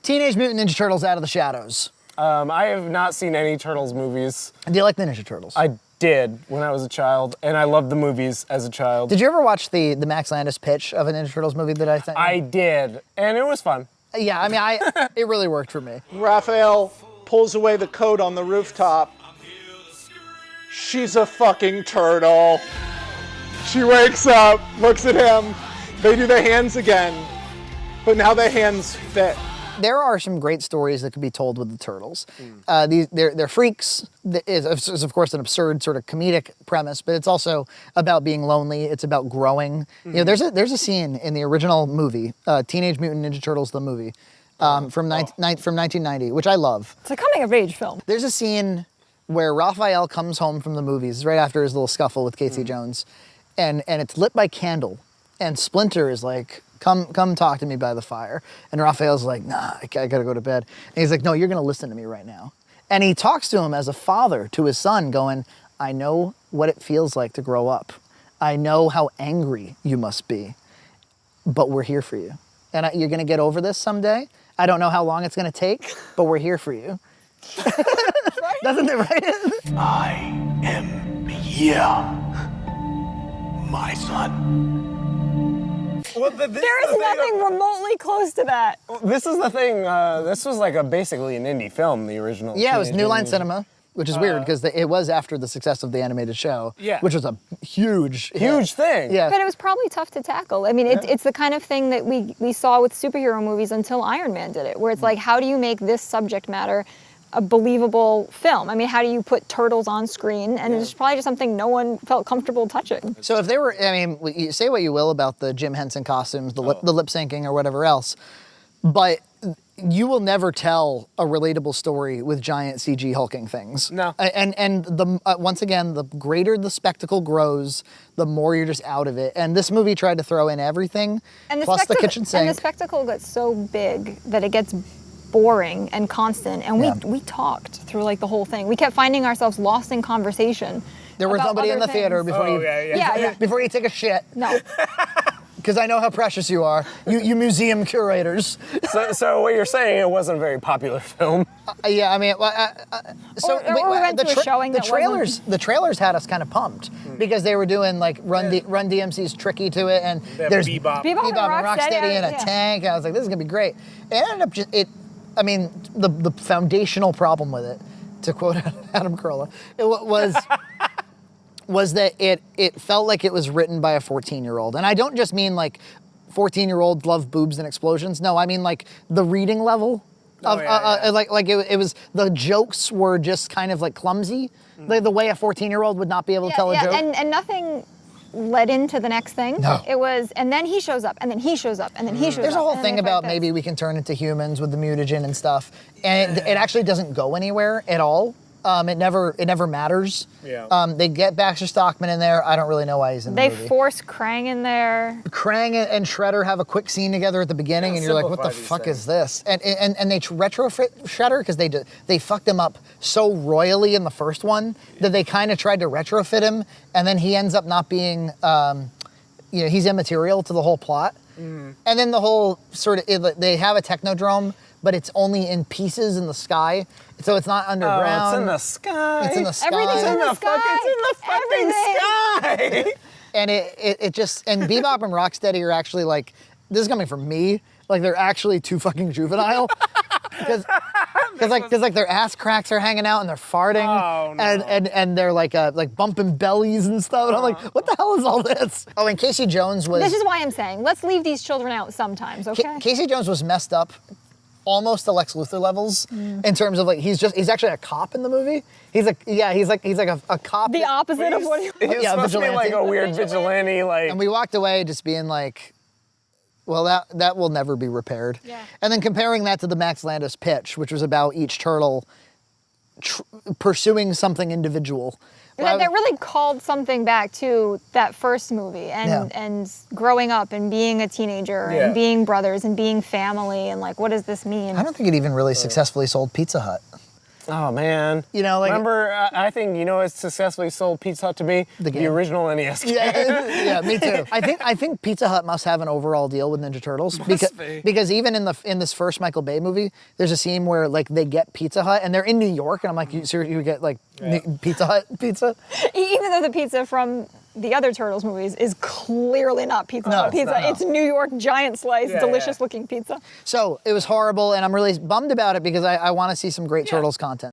Teenage Mutant Ninja Turtles Out of the Shadows. I have not seen any Turtles movies. Do you like the Ninja Turtles? I did when I was a child, and I loved the movies as a child. Did you ever watch the Max Landis pitch of a Ninja Turtles movie that I sent you? I did, and it was fun. Yeah, I mean, it really worked for me. Raphael pulls away the coat on the rooftop. She's a fucking turtle. She wakes up, looks at him. They do the hands again, but now the hands fit. There are some great stories that could be told with the Turtles. They're freaks. It's of course an absurd sort of comedic premise, but it's also about being lonely. It's about growing. You know, there's a scene in the original movie, Teenage Mutant Ninja Turtles the movie, from 1990, which I love. It's a coming-of-age film. There's a scene where Raphael comes home from the movies right after his little scuffle with Casey Jones, and it's lit by candle, and Splinter is like, Come talk to me by the fire. And Raphael's like, nah, I gotta go to bed. And he's like, no, you're gonna listen to me right now. And he talks to him as a father to his son going, I know what it feels like to grow up. I know how angry you must be, but we're here for you. And you're gonna get over this someday. I don't know how long it's gonna take, but we're here for you. Right? Doesn't it, right? I am here, my son. Well, There is nothing remotely close to that. This is the thing. This was like basically an indie film, the original. Yeah, it was Teenage New Line Mutant Cinema, which is weird because it was after the success of the animated show, Yeah. which was a huge thing. Yeah. But it was probably tough to tackle. I mean, it's the kind of thing that we saw with superhero movies until Iron Man did it, where it's like, how do you make this subject matter a believable film? I mean, how do you put turtles on screen? And it's probably just something no one felt comfortable touching. So if they were, I mean, you say what you will about the Jim Henson costumes, the lip syncing or whatever else, but you will never tell a relatable story with giant CG hulking things. No. And once again, the greater the spectacle grows, the more you're just out of it. And this movie tried to throw in everything, plus the kitchen sink. And the spectacle gets so big that it gets boring and constant, and we talked through like the whole thing. We kept finding ourselves lost in conversation. There was nobody in the theater before before you take a shit. No. Because I know how precious you are, you museum curators. So what you're saying, it wasn't a very popular film. Yeah, I mean, Or we went to a showing that wasn't. The trailers had us kind of pumped because they were doing like Run DMC's Tricky to it, and there's Bebop. Bebop and Rocksteady in a yeah. tank. I was like, this is gonna be great. It ended up the foundational problem with it, to quote Adam Carolla, was that it felt like it was written by a 14-year-old. And I don't just mean like 14-year-olds love boobs and explosions. No, I mean like the reading level of it was, the jokes were just kind of like clumsy, the way a 14-year-old would not be able to tell a joke. And nothing led into the next thing. No. It was, and then he shows up, and then he shows up, and then he shows up. There's a whole and thing it's about like maybe we can turn into humans with the mutagen and stuff, and it actually doesn't go anywhere at all. It never matters. Yeah. They get Baxter Stockman in there. I don't really know why he's in the movie. They force Krang in there. Krang and Shredder have a quick scene together at the beginning, and you're like, what the fuck is this? And they retrofit Shredder because they fucked him up so royally in the first one that they kind of tried to retrofit him, and then he ends up not being, he's immaterial to the whole plot. And then the whole they have a technodrome, but it's only in pieces in the sky, so it's not underground. Oh, it's in the sky. It's in the sky. Everything's in the sky. It's in the fucking sky. And it just, and Bebop and Rocksteady are actually like, this is coming from me, like they're actually too fucking juvenile. Because their ass cracks are hanging out and they're farting. Oh, no. and they're like bumping bellies and stuff. And I'm like, what the hell is all this? Oh, and Casey Jones was... This is why I'm saying, let's leave these children out sometimes, okay? Casey Jones was messed up almost to Lex Luthor levels in terms of like, he's actually a cop in the movie. He's like a cop. The opposite of what he was. He's supposed to be like a weird vigilante, like... And we walked away just being like, well, that will never be repaired. Yeah. And then comparing that to the Max Landis pitch, which was about each turtle pursuing something individual. That really called something back to that first movie and growing up and being a teenager and being brothers and being family and like, what does this mean? I don't think it even really successfully sold Pizza Hut. Oh man. You know, like remember, I think you know what successfully sold Pizza Hut to me? The game. The original NES game. yeah, me too. I think Pizza Hut must have an overall deal with Ninja Turtles because even in this first Michael Bay movie, there's a scene where like they get Pizza Hut and they're in New York and I'm like, you get like Pizza Hut pizza? Even though the pizza from the other Turtles movies is clearly not Pizza Hut pizza. It's New York giant slice, delicious looking pizza. So it was horrible and I'm really bummed about it because I want to see some great Turtles content.